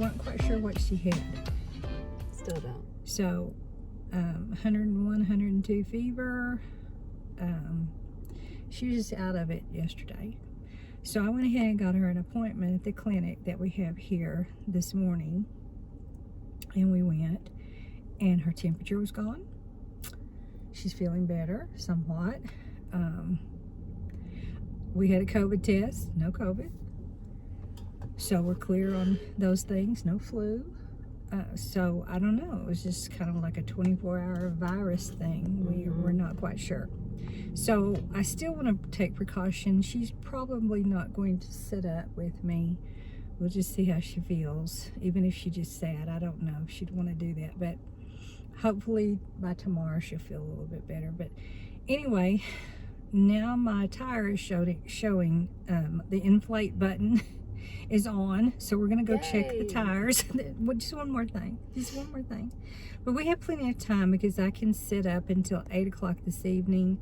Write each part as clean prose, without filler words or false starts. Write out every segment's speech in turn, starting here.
weren't quite sure what she had. Still don't. So 101, 102 fever. She was just out of it yesterday. So I went ahead and got her an appointment at the clinic that we have here this morning. And we went, and her temperature was gone. She's feeling better somewhat. We had a COVID test, no COVID. So we're clear on those things, no flu. So I don't know, it was just kind of like a 24-hour virus thing. We're not quite sure. So I still want to take precaution. She's probably not going to sit up with me. We'll just see how she feels. Even if she just sat, I don't know if she'd want to do that. But hopefully by tomorrow she'll feel a little bit better. But anyway, now my tire is showing the inflate button is on. So we're going to go check the tires. Just one more thing. But we have plenty of time because I can sit up until 8 o'clock this evening.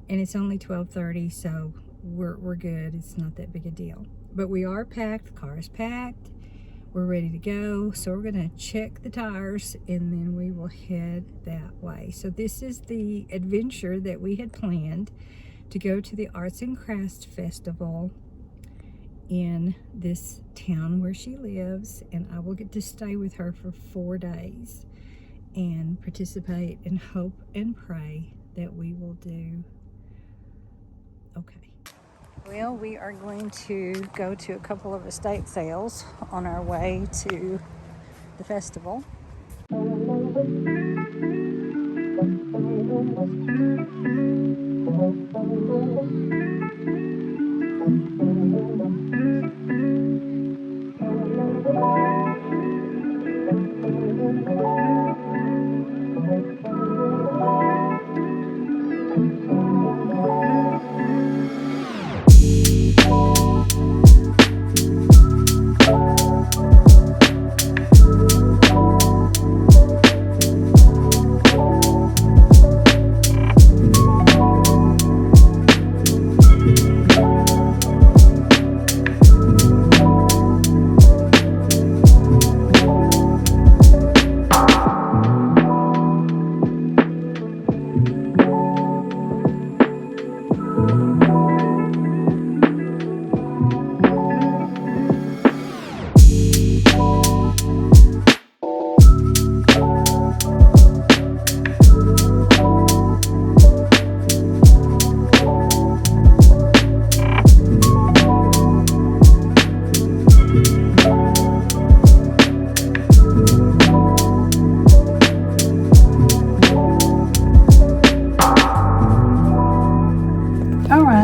And it's only 12:30, so we're good. It's not that big a deal. But we are packed. The car is packed. We're ready to go. So we're going to check the tires, and then we will head that way. So this is the adventure that we had planned, to go to the Arts and Crafts Festival in this town where she lives. And I will get to stay with her for 4 days and participate and hope and pray that we will do okay. Well, we are going to go to a couple of estate sales on our way to the festival.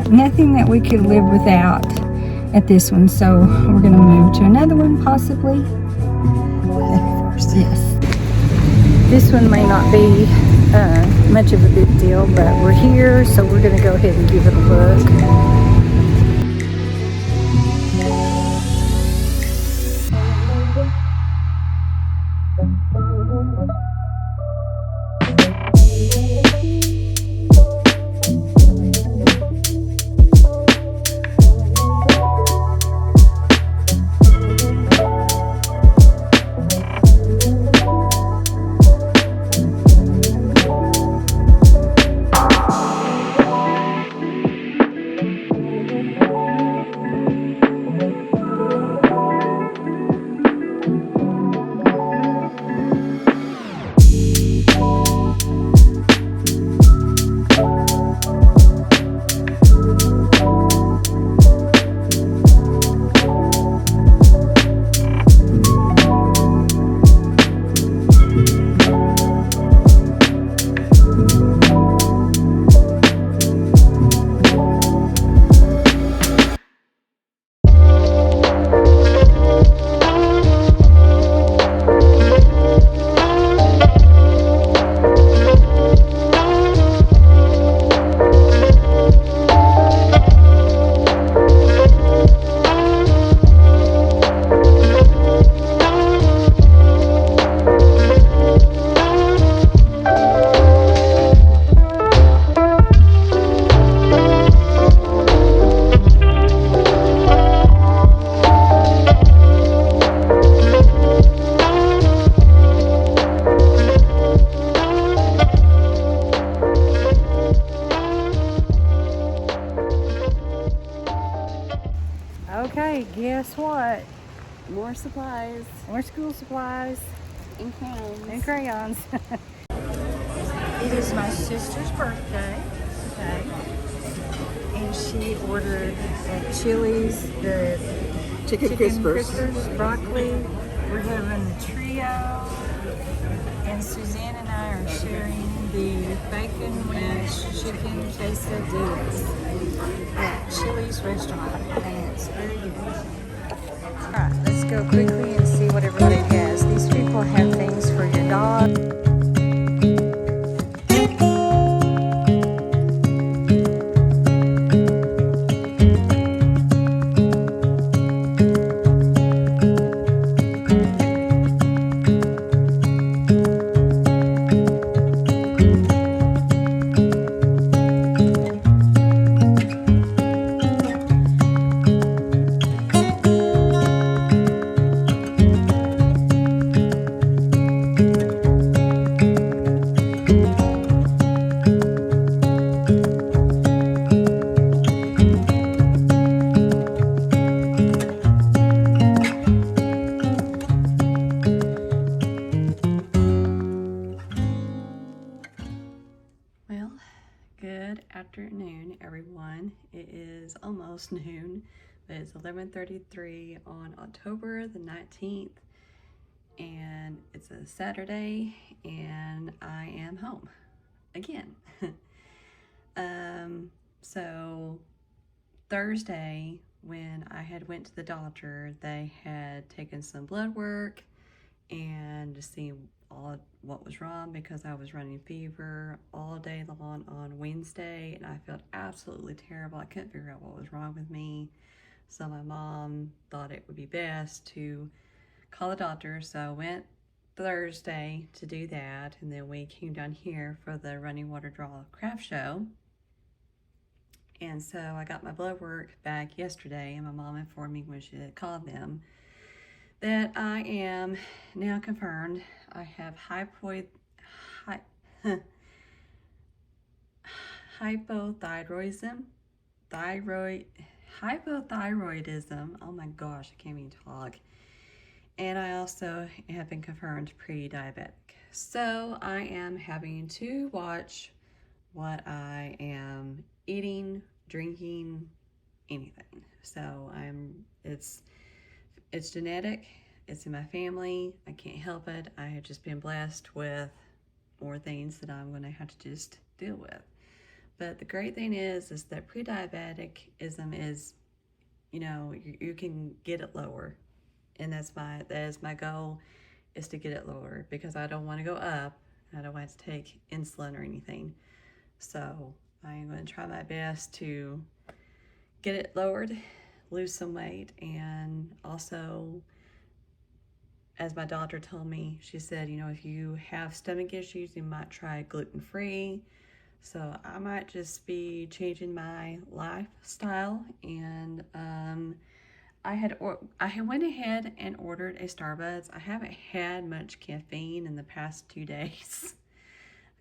Nothing that we could live without at this one, so we're going to move to another one possibly. Yes. This one may not be much of a big deal, but we're here, so we're going to go ahead and give it a look. More supplies. More school supplies. And crayons. And crayons. It is my sister's birthday today. And she ordered at Chili's the Chicken crispers. broccoli. We're having a trio. And Suzanne and I are sharing the bacon ranch chicken quesadillas at Chili's restaurant. And it's very good. Alright, let's go quickly and see what everybody has. These people have things for your dog. Good afternoon, everyone. It is almost noon, but it's 11:33 on October the 19th, and it's a Saturday, and I am home again. So Thursday, when I had went to the doctor, they had taken some blood work and to see all what was wrong, because I was running fever all day long on Wednesday and I felt absolutely terrible. I couldn't figure out what was wrong with me. So my mom thought it would be best to call the doctor. So I went Thursday to do that, and then we came down here for the running water draw craft show. And so I got my blood work back yesterday, and my mom informed me when she had called them that I am now confirmed. I have hypoidthyroidisim. Hypoidthyroidism. Oh my gosh, I can't even talk. And I also have been confirmed pre-diabetic. So I am having to watch what I am eating, drinking, anything. So it's genetic, it's in my family, I can't help it. I have just been blessed with more things that I'm gonna have to just deal with. But the great thing is that pre-diabetism is, you know, you can get it lower. And that is my goal, is to get it lower, because I don't want to go up. I don't want to take insulin or anything. So I am going to try my best to get it lowered, lose some weight, and also, as my doctor told me, she said, you know, if you have stomach issues, you might try gluten-free. So I might just be changing my lifestyle. And I went ahead and ordered a Starbucks. I haven't had much caffeine in the past 2 days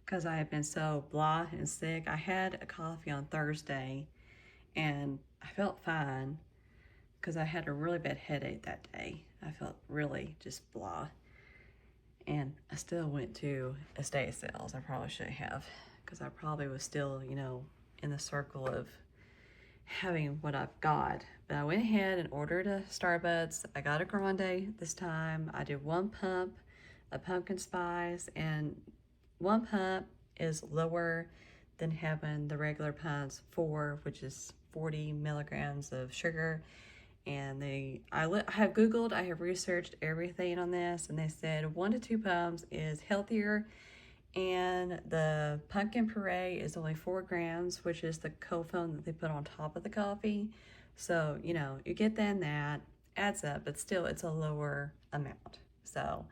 because I have been so blah and sick. I had a coffee on Thursday and I felt fine because I had a really bad headache that day. I felt really just blah. And I still went to estate sales. I probably shouldn't have, because I probably was still, you know, in the circle of having what I've got. But I went ahead and ordered a Starbucks. I got a grande this time. I did 1 pump, a pumpkin spice, and 1 pump is lower than having the regular pumps 4, which is 40 milligrams of sugar. And I have Googled, I have researched everything on this, and they said 1 to 2 pumps is healthier, and the pumpkin puree is only 4 grams, which is the cold foam that they put on top of the coffee. So, you know, you get that adds up, but still it's a lower amount. So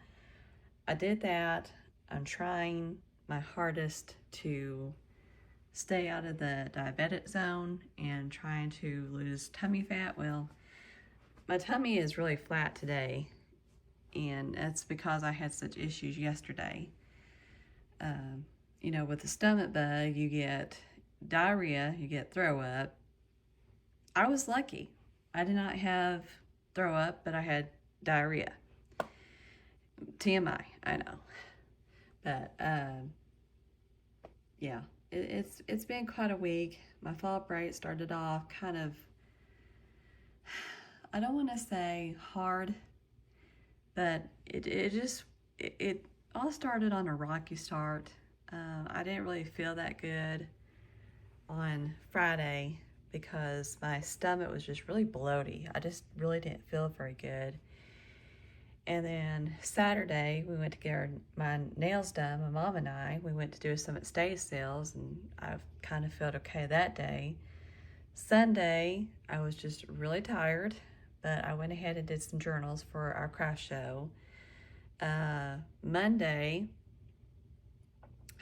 I did that. I'm trying my hardest to stay out of the diabetic zone and trying to lose tummy fat. Well, my tummy is really flat today, and that's because I had such issues yesterday. You know, with the stomach bug, you get diarrhea, you get throw up. I was lucky. I did not have throw up, but I had diarrhea. TMI, I know. But, yeah, it's been quite a week. My fall break started off kind of, I don't want to say hard, but it all started on a rocky start. I didn't really feel that good on Friday because my stomach was just really bloaty. I just really didn't feel very good. And then Saturday, we went to get my nails done. My mom and we went to do some estate sales, and I kind of felt okay that day. Sunday, I was just really tired, but I went ahead and did some journals for our craft show. Monday,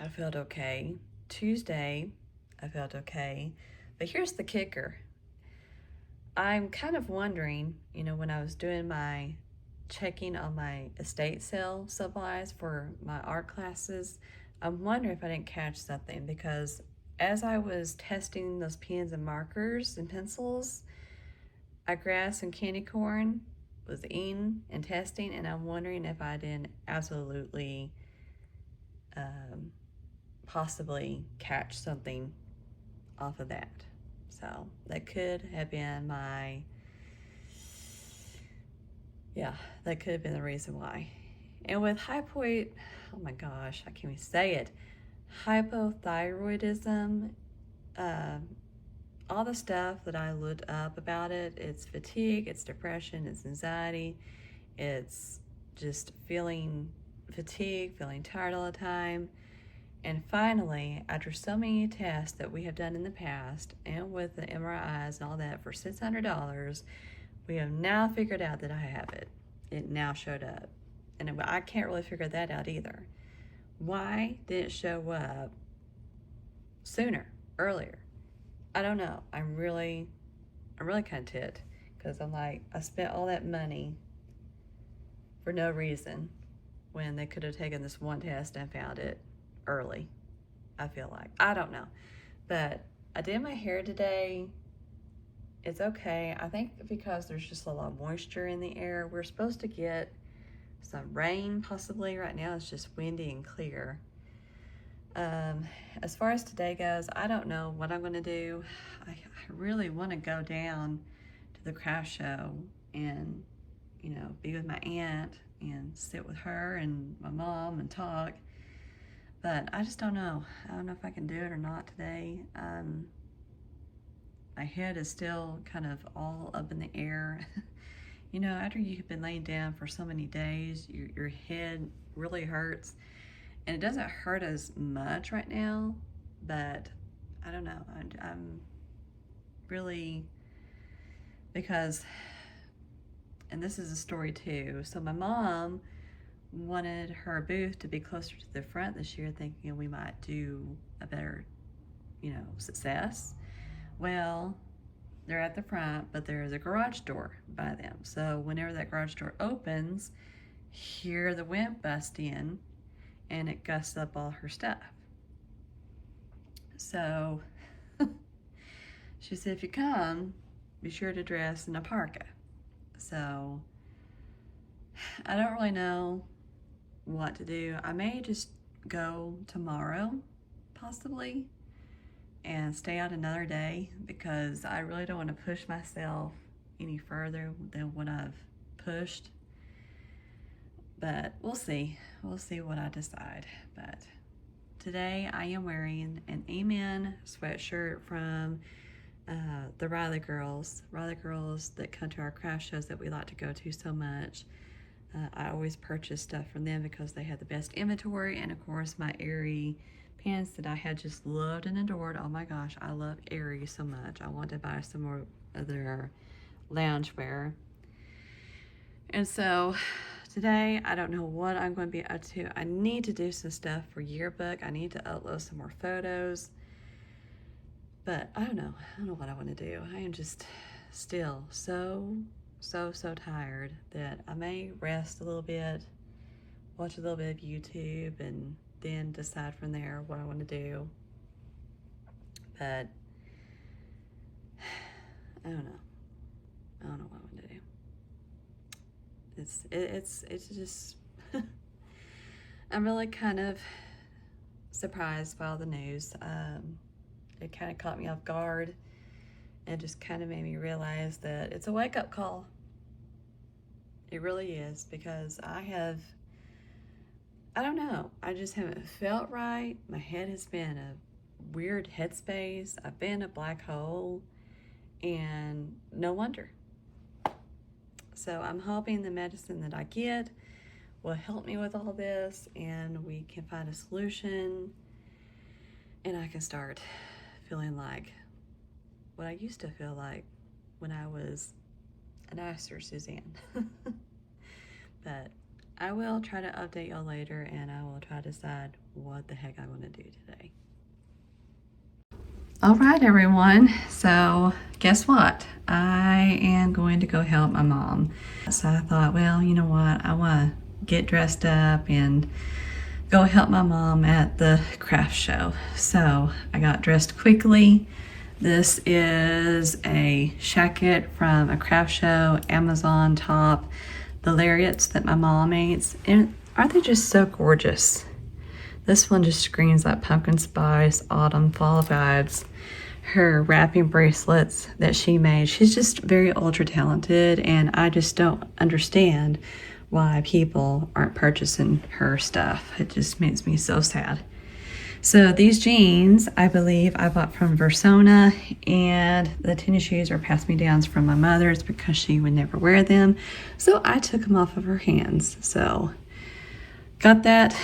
I felt okay. Tuesday, I felt okay. But here's the kicker. I'm kind of wondering, you know, when I was doing my checking on my estate sale supplies for my art classes, I'm wondering if I didn't catch something, because as I was testing those pens and markers and pencils, I grabbed some candy corn, was eating and testing, and I'm wondering if I didn't absolutely possibly catch something off of that. So that could have been that could have been the reason why. And with oh my gosh, I can't even say it. Hypoidthyroidism, all the stuff that I looked up about it, it's fatigue, it's depression, it's anxiety, it's just feeling fatigued, feeling tired all the time. And finally, after so many tests that we have done in the past, and with the MRIs and all that for $600, we have now figured out that I have it. It now showed up. And I can't really figure that out either. Why did it show up sooner, earlier? I don't know. I'm really kind of ticked, because I'm like, I spent all that money for no reason when they could have taken this one test and found it early. I feel like, I don't know, but I did my hair today. It's okay. I think because there's just a lot of moisture in the air. We're supposed to get some rain possibly. Right now it's just windy and clear. As far as today goes, I don't know what I'm going to do. I really want to go down to the craft show and, you know, be with my aunt and sit with her and my mom and talk. But I just don't know. I don't know if I can do it or not today. My head is still kind of all up in the air. You know, after you've been laying down for so many days, your head really hurts. And it doesn't hurt as much right now, but I don't know. I'm really, because, and this is a story too. So my mom wanted her booth to be closer to the front this year, thinking we might do a better, you know, success. Well, they're at the front, but there's a garage door by them. So whenever that garage door opens, here the wind busts in and it gusts up all her stuff. So she said, if you come, be sure to dress in a parka. So I don't really know what to do. I may just go tomorrow, possibly, and stay out another day, because I really don't want to push myself any further than what I've pushed. But we'll see. We'll see what I decide. But today I am wearing an Amen sweatshirt from the Riley girls that come to our craft shows that we like to go to so much. I always purchase stuff from them because they have the best inventory, and of course my Aerie pants that I had just loved and adored. Oh my gosh, I love Aerie so much. I want to buy some more of their loungewear. And so today, I don't know what I'm going to be up to. I need to do some stuff for yearbook. I need to upload some more photos. But I don't know. I don't know what I want to do. I am just still so tired that I may rest a little bit, watch a little bit of YouTube, and then decide from there what I want to do. But I don't know. I don't know what I want to do. It's just, I'm really kind of surprised by all the news. It kind of caught me off guard and just kind of made me realize that it's a wake-up call. It really is, because I don't know, I just haven't felt right. My head has been a weird headspace. I've been a black hole, and no wonder. So I'm hoping the medicine that I get will help me with all this, and we can find a solution, and I can start feeling like what I used to feel like when I was a nicer Suzanne. But I will try to update y'all later, and I will try to decide what the heck I want to do today. All right, everyone. So guess what? I am going to go help my mom. So I thought, well, you know what? I want to get dressed up and go help my mom at the craft show. So I got dressed quickly. This is a jacket from a craft show, Amazon top, the lariats that my mom makes. And aren't they just so gorgeous? This one just screams like pumpkin spice, autumn, fall vibes. Her wrapping bracelets that she made, she's just very ultra talented, and I just don't understand why people aren't purchasing her stuff. It just makes me so sad. So these jeans, I believe I bought from Versona, and the tennis shoes are pass-me-downs from my mother's because she would never wear them. So I took them off of her hands. So got that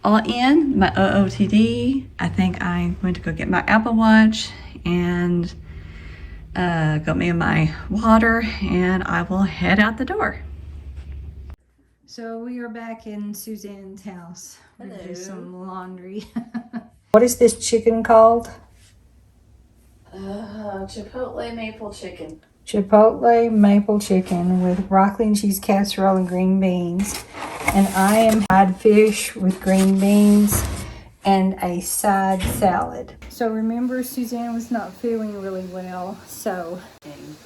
all in, my OOTD. I think I'm going to go get my Apple Watch and got me my water, and I will head out the door. So we are back in Suzanne's house. We're gonna do Hello. some laundry. What is this chicken called? Chipotle maple chicken. Chipotle maple chicken with broccoli and cheese casserole and green beans. And I am fried fish with green beans and a side salad. So remember, Suzanne was not feeling really well, so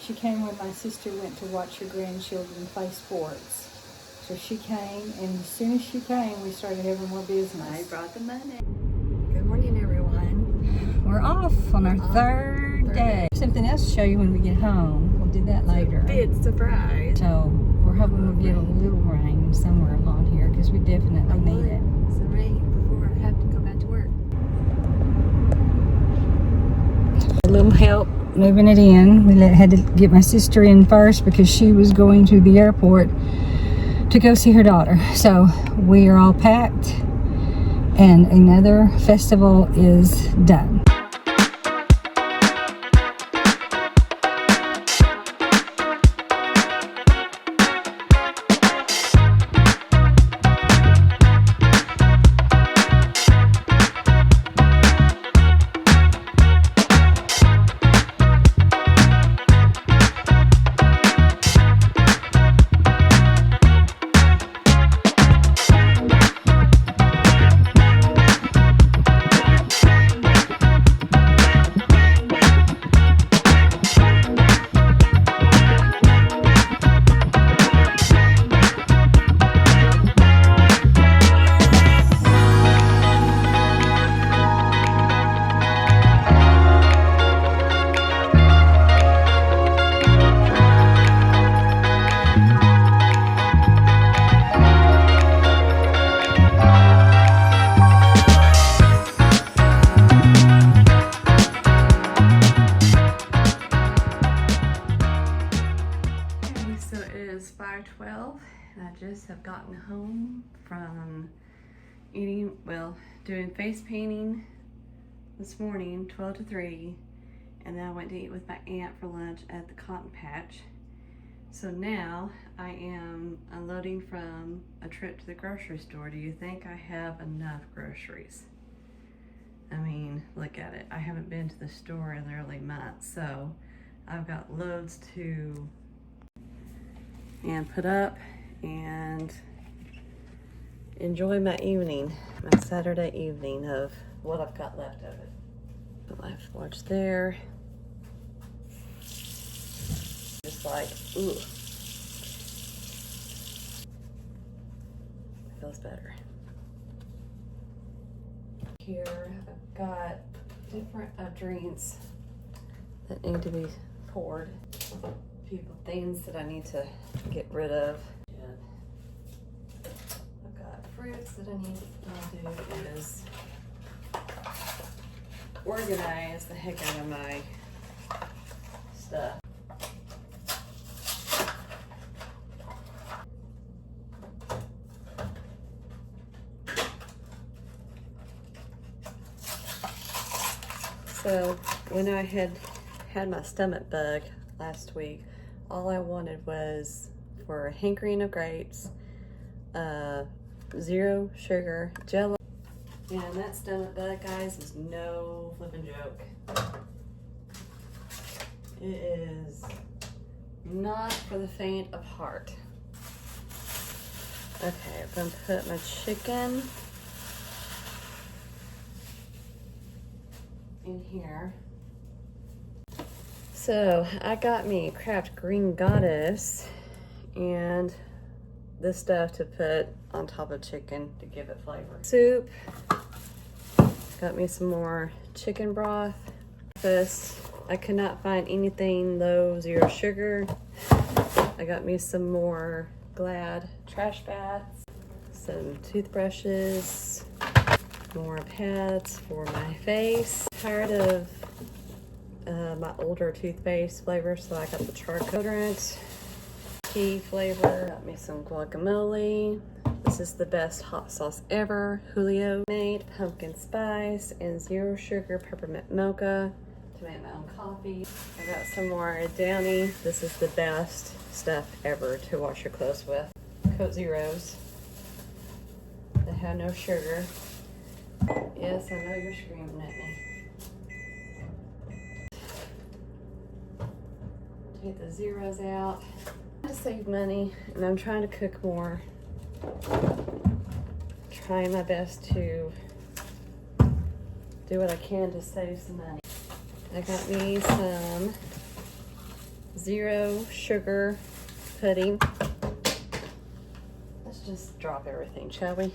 she came when my sister went to watch her grandchildren play sports. So she came, and as soon as she came, we started having more business. I brought the money. Good morning, everyone. We're off on our third day. Something else to show you when we get home. We'll do that later. Big surprise. So we're hoping we'll get a little rain somewhere along here because we definitely need it. Some rain before I have to go back to work. A little help moving it in. We had to get my sister in first because she was going to the airport to go see her daughter. So we are all packed, and another festival is done. So it is 5:12, and I just have gotten home from doing face painting this morning, 12 to 3, and then I went to eat with my aunt for lunch at the Cotton Patch. So now I am unloading from a trip to the grocery store. Do you think I have enough groceries? I mean, look at it. I haven't been to the store in literally months, so I've got loads to put up and enjoy my evening, my Saturday evening of what I've got left of it. Put my watch there. Just like, ooh. feels better. Here I've got different drinks that need to be poured. People, things that I need to get rid of. And I've got fruits that I need to do is organize the heck out of my stuff. So when I had my stomach bug last week, all I wanted was for a hankering of grapes, 0 sugar, Jello. And that stomach bug, guys, is no flipping joke. It is not for the faint of heart. Okay, I'm gonna put my chicken in here. So I got me Kraft Green Goddess and this stuff to put on top of chicken to give it flavor. Soup. Got me some more chicken broth. This, I could not find anything low 0 sugar. I got me some more Glad trash bags, some toothbrushes, more pads for my face. Tired of my older toothpaste flavor, so I got the charcoal deodorant, tea flavor. Got me some guacamole. This is the best hot sauce ever. Julio made pumpkin spice and 0 sugar peppermint mocha to make my own coffee. I got some more Downy. This is the best stuff ever to wash your clothes with. Coat Zeros that have no sugar. Yes, I know you're screaming at me. Take the zeros out. I save money and I'm trying to cook more. Trying my best to do what I can to save some money. I got me some 0 sugar pudding. Let's just drop everything, shall we?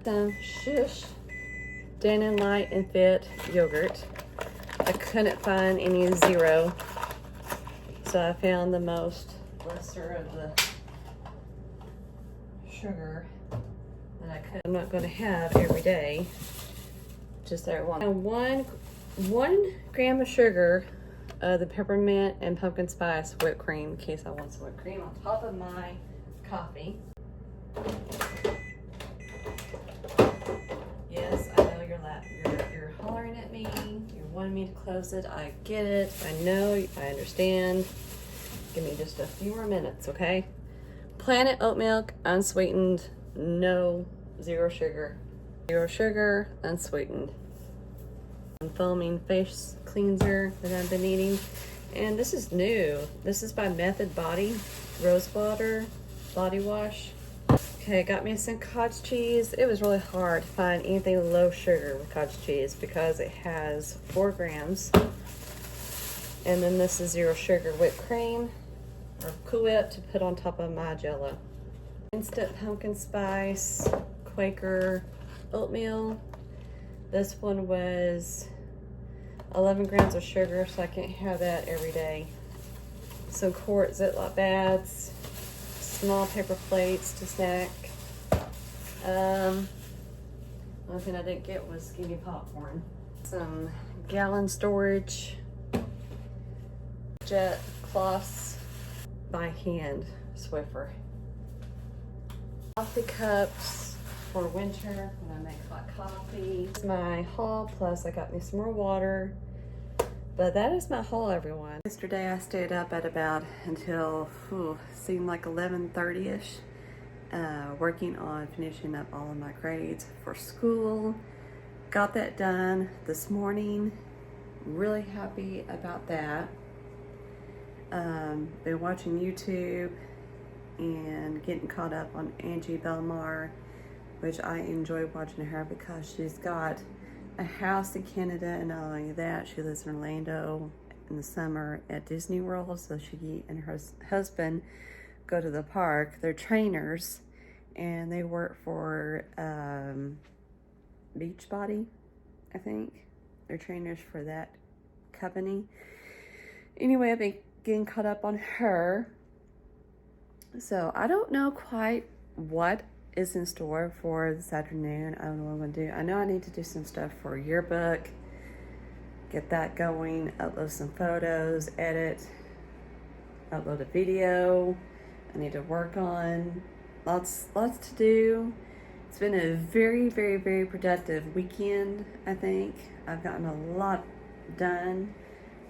Some Shush Dannon Light and Fit yogurt. I couldn't find any 0, so I found the most lesser of the sugar that I could. I'm not going to have every day, just every once. And one gram of sugar, the peppermint and pumpkin spice whipped cream, in case I want some whipped cream on top of my coffee. Yes, I know you're hollering at me. You're wanting me to close it. I get it. I know. I understand. Give me just a few more minutes, okay? Planet oat milk, unsweetened, no 0 sugar. 0 sugar, unsweetened. Foaming face cleanser that I've been eating. And this is new. This is by Method Body Rose Water Body Wash. Okay, got me some cottage cheese. It was really hard to find anything low sugar with cottage cheese because it has 4 grams. And then this is 0 sugar whipped cream or Cool Whip to put on top of my Jello. Instant pumpkin spice, Quaker oatmeal. This one was 11 grams of sugar, so I can't have that every day. Some quart Ziploc bags, small paper plates to snack. One thing I didn't get was skinny popcorn. Some gallon storage, jet cloths by hand, Swiffer. Coffee cups for winter when I make hot coffee. This is my haul, plus I got me some more water. But that is my haul, everyone. Yesterday I stayed up at about until, seemed like 11:30ish, working on finishing up all of my grades for school. Got that done this morning. Really happy about that. Been watching YouTube and getting caught up on Angie Belmar, which I enjoy watching her because she's got a house in Canada, and not only that, she lives in Orlando in the summer at Disney World, so she and her husband go to the park. They're trainers, and they work for Beachbody, I think. They're trainers for that company. Anyway, I've been getting caught up on her. So I don't know quite what is in store for this afternoon. I don't know what I'm gonna do. I know I need to do some stuff for yearbook, get that going, upload some photos, edit, upload a video. I need to work on lots to do. It's been a very, very, very productive weekend, I think. I've gotten a lot done.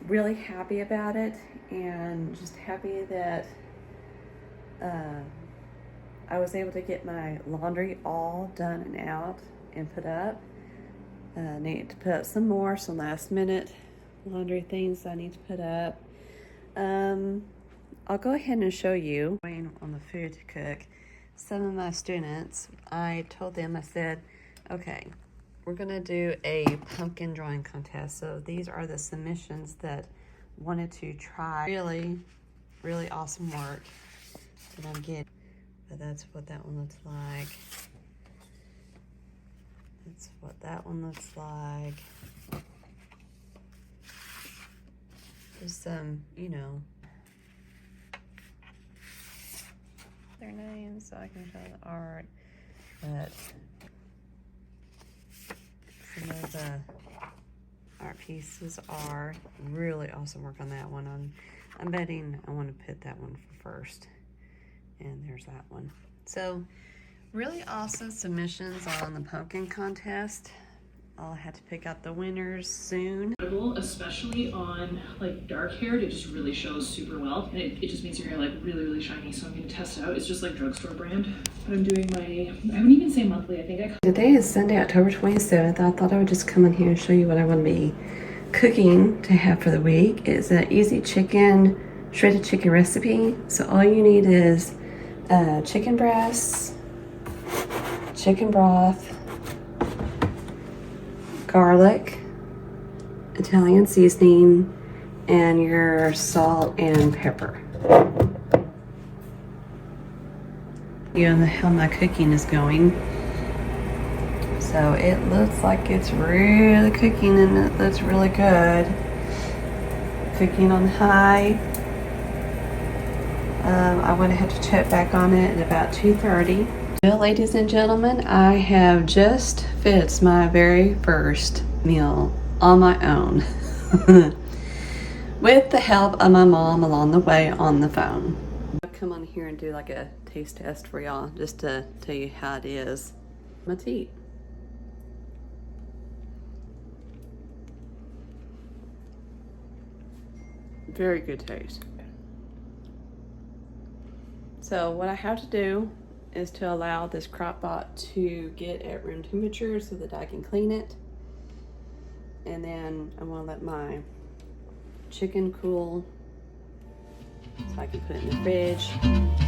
Really happy about it, and just happy that I was able to get my laundry all done and out and put up. Need to put up some more, some last minute laundry things I need to put up. I'll go ahead and show you on the food to cook. Some of my students, I told them, I said, okay, we're gonna do a pumpkin drawing contest. So these are the submissions that wanted to try really, really awesome work that I'm getting. But that's what that one looks like. That's what that one looks like. Just some, you know, their names so I can show the art. But some of the art pieces are really awesome work on that one. I'm betting I want to put that one for first. And there's that one. So really awesome submissions on the pumpkin contest. I'll have to pick out the winners soon. Especially on like dark hair, it just really shows super well, and it just makes your hair like really, really shiny. So I'm gonna test it out. It's just like drugstore brand, but I'm doing my, I wouldn't even say monthly. I think Today is Sunday, October 27th. I thought I would just come in here and show you what I'm going to be cooking to have for the week. It's an easy shredded chicken recipe. So all you need is chicken breasts, chicken broth, garlic, Italian seasoning, and your salt and pepper. You know how my cooking is going. So it looks like it's really cooking, and it looks really good. Cooking on high. I went ahead to check back on it at about 2:30. Well, ladies and gentlemen, I have just fixed my very first meal on my own with the help of my mom along the way on the phone. I'll come on here and do like a taste test for y'all just to tell you how it is. Let's eat. Very good taste. So what I have to do is to allow this crock pot to get at room temperature so that I can clean it. And then I want to let my chicken cool so I can put it in the fridge.